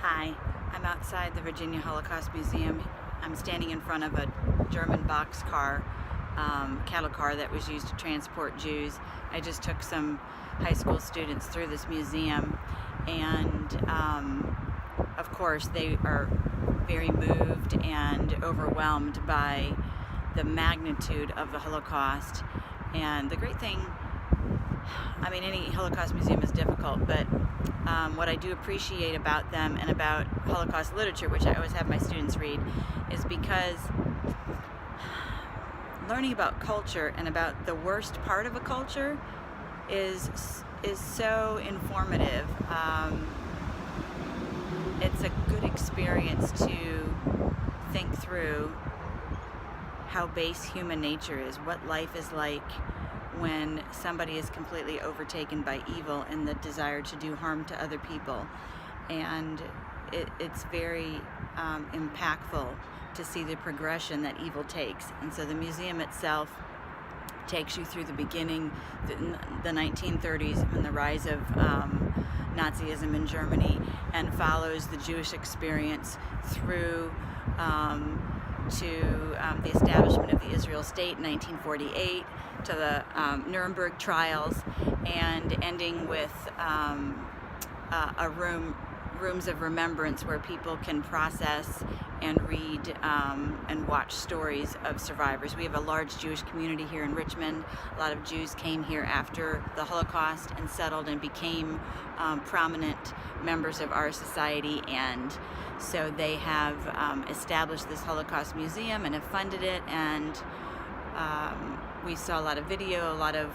Hi, I'm outside the Virginia Holocaust Museum. I'm standing in front of a German boxcar, cattle car that was used to transport Jews. I just took some high school students through this museum, and of course they are very moved and overwhelmed by the magnitude of the Holocaust. And the great thing, I mean, any Holocaust museum is difficult, but what I do appreciate about them and about Holocaust literature, which I always have my students read, is because learning about culture and about the worst part of a culture is so informative. It's a good experience to think through how base human nature is, what life is like when somebody is completely overtaken by evil and the desire to do harm to other people. And it's very impactful to see the progression that evil takes. And so the museum itself takes you through the beginning, the 1930s, and the rise of Nazism in Germany, and follows the Jewish experience through to the establishment of the Israel state in 1948, to the Nuremberg trials, and ending with rooms of remembrance where people can process and read and watch stories of survivors. We have a large Jewish community here in Richmond. A lot of Jews came here after the Holocaust and settled and became prominent members of our society, and so they have established this Holocaust Museum and have funded it, and we saw a lot of video, a lot of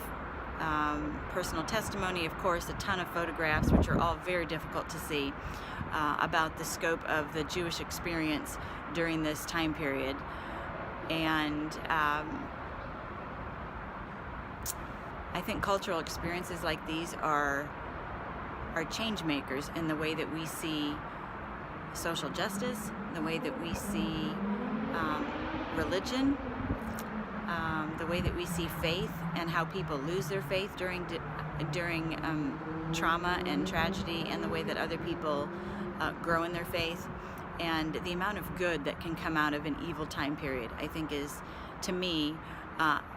personal testimony, of course, a ton of photographs, which are all very difficult to see, about the scope of the Jewish experience during this time period. And I think cultural experiences like these are change makers in the way that we see social justice, the way that we see religion, the way that we see faith, and how people lose their faith during trauma and tragedy, and the way that other people grow in their faith, and the amount of good that can come out of an evil time period, I think, is, to me,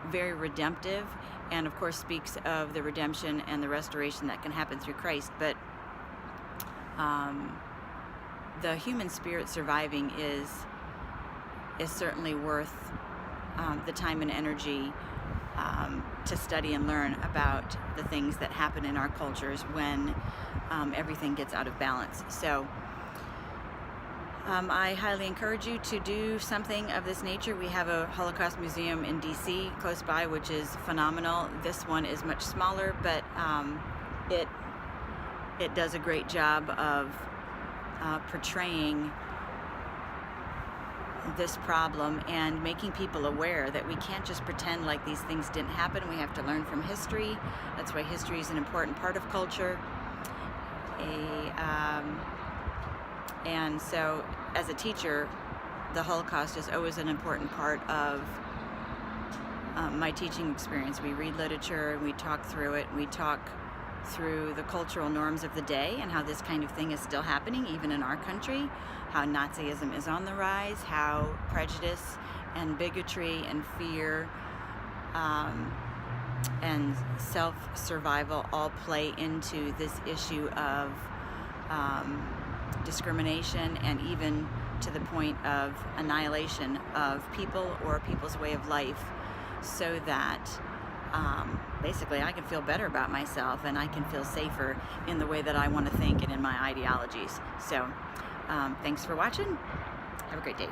very redemptive, and of course speaks of the redemption and the restoration that can happen through Christ. But the human spirit surviving is certainly worth the time and energy to study and learn about the things that happen in our cultures when everything gets out of balance. So I highly encourage you to do something of this nature. We have a Holocaust Museum in DC close by, which is phenomenal. This one is much smaller, but it does a great job of portraying this problem and making people aware that we can't just pretend like these things didn't happen. We have to learn from history. That's why history is an important part of culture. And so as a teacher, the Holocaust is always an important part of my teaching experience. We read literature, we talk through it, we talk through the cultural norms of the day and how this kind of thing is still happening even in our country, how Nazism is on the rise, how prejudice and bigotry and fear and self-survival all play into this issue of discrimination, and even to the point of annihilation of people or people's way of life, so that basically I can feel better about myself and I can feel safer in the way that I want to think and in my ideologies. So thanks for watching. Have a great day.